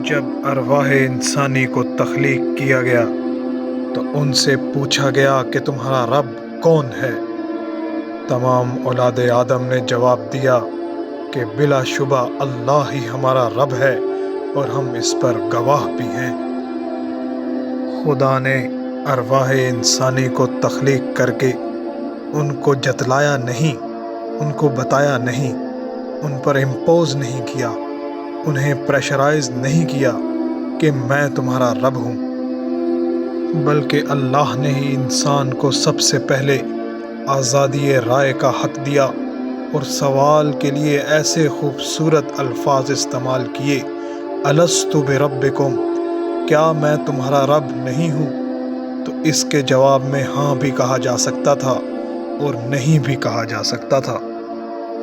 جب ارواح انسانی کو تخلیق کیا گیا تو ان سے پوچھا گیا کہ تمہارا رب کون ہے؟ تمام اولاد آدم نے جواب دیا کہ بلا شبہ اللہ ہی ہمارا رب ہے اور ہم اس پر گواہ بھی ہیں۔ خدا نے ارواح انسانی کو تخلیق کر کے ان کو جتلایا نہیں، ان کو بتایا نہیں، ان پر امپوز نہیں کیا، انہیں پریشرائز نہیں کیا کہ میں تمہارا رب ہوں، بلکہ اللہ نے ہی انسان کو سب سے پہلے آزادی رائے کا حق دیا اور سوال کے لیے ایسے خوبصورت الفاظ استعمال کیے، الست بربکم، کیا میں تمہارا رب نہیں ہوں؟ تو اس کے جواب میں ہاں بھی کہا جا سکتا تھا اور نہیں بھی کہا جا سکتا تھا،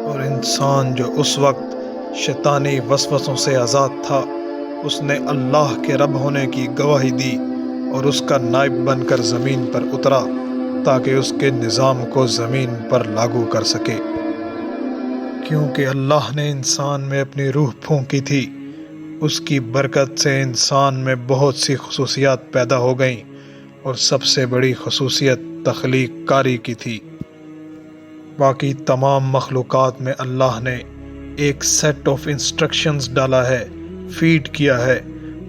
اور انسان جو اس وقت شیطانی وسوسوں سے آزاد تھا، اس نے اللہ کے رب ہونے کی گواہی دی اور اس کا نائب بن کر زمین پر اترا تاکہ اس کے نظام کو زمین پر لاگو کر سکے۔ کیونکہ اللہ نے انسان میں اپنی روح پھونکی تھی، اس کی برکت سے انسان میں بہت سی خصوصیات پیدا ہو گئیں، اور سب سے بڑی خصوصیت تخلیق کاری کی تھی۔ باقی تمام مخلوقات میں اللہ نے ایک سیٹ آف انسٹرکشنز ڈالا ہے، فیڈ کیا ہے،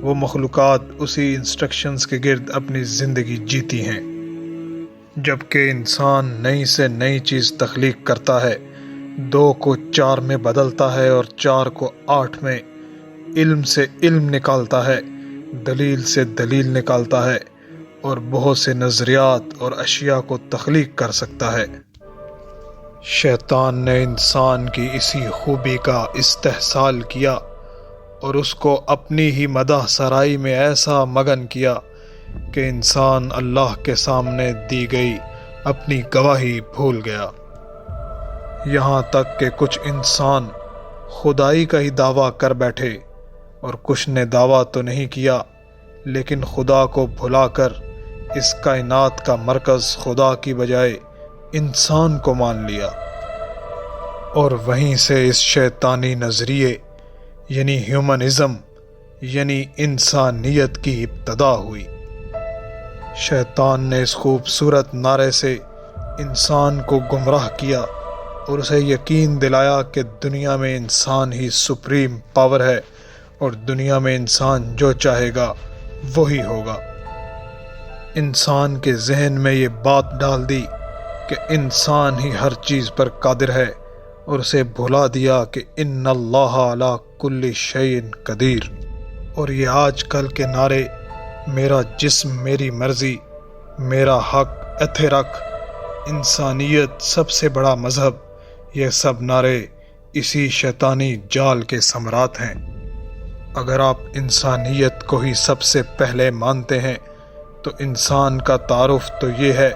وہ مخلوقات اسی انسٹرکشنز کے گرد اپنی زندگی جیتی ہیں۔ جبکہ انسان نئی سے نئی چیز تخلیق کرتا ہے، 2 کو 4 میں بدلتا ہے اور 4 کو 8 میں، علم سے علم نکالتا ہے، دلیل سے دلیل نکالتا ہے، اور بہت سے نظریات اور اشیاء کو تخلیق کر سکتا ہے۔ شیطان نے انسان کی اسی خوبی کا استحصال کیا اور اس کو اپنی ہی مدح سرائی میں ایسا مگن کیا کہ انسان اللہ کے سامنے دی گئی اپنی گواہی بھول گیا۔ یہاں تک کہ کچھ انسان خدائی کا ہی دعویٰ کر بیٹھے، اور کچھ نے دعویٰ تو نہیں کیا لیکن خدا کو بھلا کر اس کائنات کا مرکز خدا کی بجائے انسان کو مان لیا، اور وہیں سے اس شیطانی نظریے یعنی ہیومنزم یعنی انسانیت کی ابتدا ہوئی۔ شیطان نے اس خوبصورت نعرے سے انسان کو گمراہ کیا اور اسے یقین دلایا کہ دنیا میں انسان ہی سپریم پاور ہے، اور دنیا میں انسان جو چاہے گا وہی ہوگا۔ انسان کے ذہن میں یہ بات ڈال دی کہ انسان ہی ہر چیز پر قادر ہے، اور اسے بھلا دیا کہ ان اللہ علی کل شیء قدیر۔ اور یہ آج کل کے نعرے، میرا جسم میری مرضی، میرا حق ایتھے رکھ، انسانیت سب سے بڑا مذہب، یہ سب نعرے اسی شیطانی جال کے ثمرات ہیں۔ اگر آپ انسانیت کو ہی سب سے پہلے مانتے ہیں تو انسان کا تعارف تو یہ ہے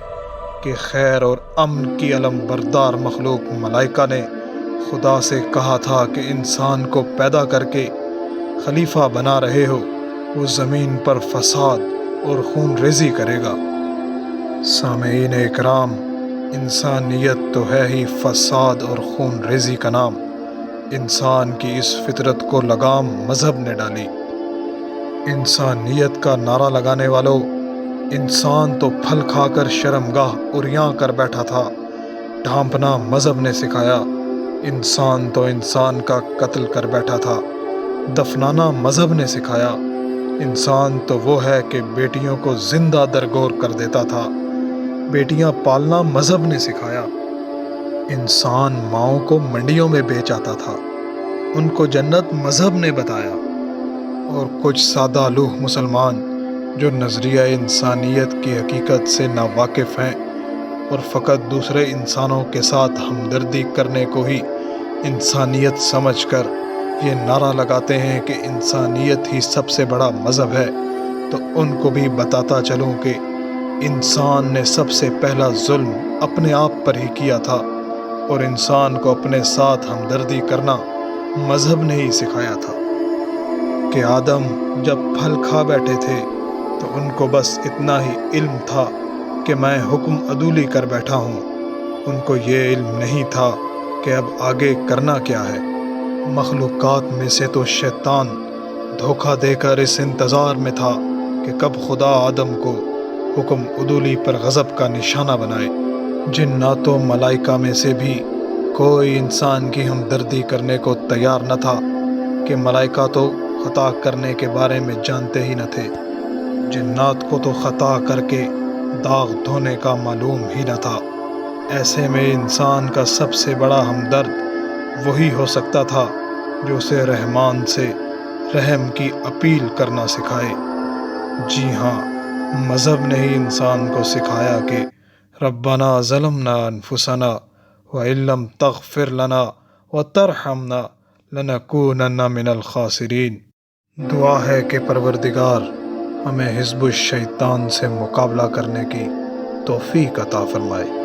کہ خیر اور امن کی علم بردار مخلوق ملائکہ نے خدا سے کہا تھا کہ انسان کو پیدا کر کے خلیفہ بنا رہے ہو، وہ زمین پر فساد اور خون ریزی کرے گا۔ سامعین اکرام، انسانیت تو ہے ہی فساد اور خون ریزی کا نام۔ انسان کی اس فطرت کو لگام مذہب نے ڈالی۔ انسانیت کا نعرہ لگانے والوں، انسان تو پھل کھا کر شرمگاہ عریاں کر بیٹھا تھا، ڈھانپنا مذہب نے سکھایا۔ انسان تو انسان کا قتل کر بیٹھا تھا، دفنانا مذہب نے سکھایا۔ انسان تو وہ ہے کہ بیٹیوں کو زندہ درگور کر دیتا تھا، بیٹیاں پالنا مذہب نے سکھایا۔ انسان ماؤں کو منڈیوں میں بیچ آتا تھا، ان کو جنت مذہب نے بتایا۔ اور کچھ سادہ لوح مسلمان جو نظریہ انسانیت کی حقیقت سے ناواقف ہیں اور فقط دوسرے انسانوں کے ساتھ ہمدردی کرنے کو ہی انسانیت سمجھ کر یہ نعرہ لگاتے ہیں کہ انسانیت ہی سب سے بڑا مذہب ہے، تو ان کو بھی بتاتا چلوں کہ انسان نے سب سے پہلا ظلم اپنے آپ پر ہی کیا تھا، اور انسان کو اپنے ساتھ ہمدردی کرنا مذہب نے ہی سکھایا تھا۔ کہ آدم جب پھل کھا بیٹھے تھے تو ان کو بس اتنا ہی علم تھا کہ میں حکم عدولی کر بیٹھا ہوں، ان کو یہ علم نہیں تھا کہ اب آگے کرنا کیا ہے۔ مخلوقات میں سے تو شیطان دھوکہ دے کر اس انتظار میں تھا کہ کب خدا آدم کو حکم عدولی پر غضب کا نشانہ بنائے۔ جنات و ملائکہ میں سے بھی کوئی انسان کی ہمدردی کرنے کو تیار نہ تھا کہ ملائکہ تو خطا کرنے کے بارے میں جانتے ہی نہ تھے۔ جنات کو تو خطا کر کے داغ دھونے کا معلوم ہی نہ تھا۔ ایسے میں انسان کا سب سے بڑا ہمدرد وہی ہو سکتا تھا جو اسے رحمان سے رحم کی اپیل کرنا سکھائے۔ جی ہاں، مذہب نے ہی انسان کو سکھایا کہ ربنا ظلمنا انفسنا وَإِن لَّمْ تَغْفِرْ لَنَا وَتَرْحَمْنَا لَنَكُونَنَّ مِنَ الْخَاسِرِينَ۔ دعا ہے کہ پروردگار ہمیں حزب الشیطان سے مقابلہ کرنے کی توفیق عطا فرمائے۔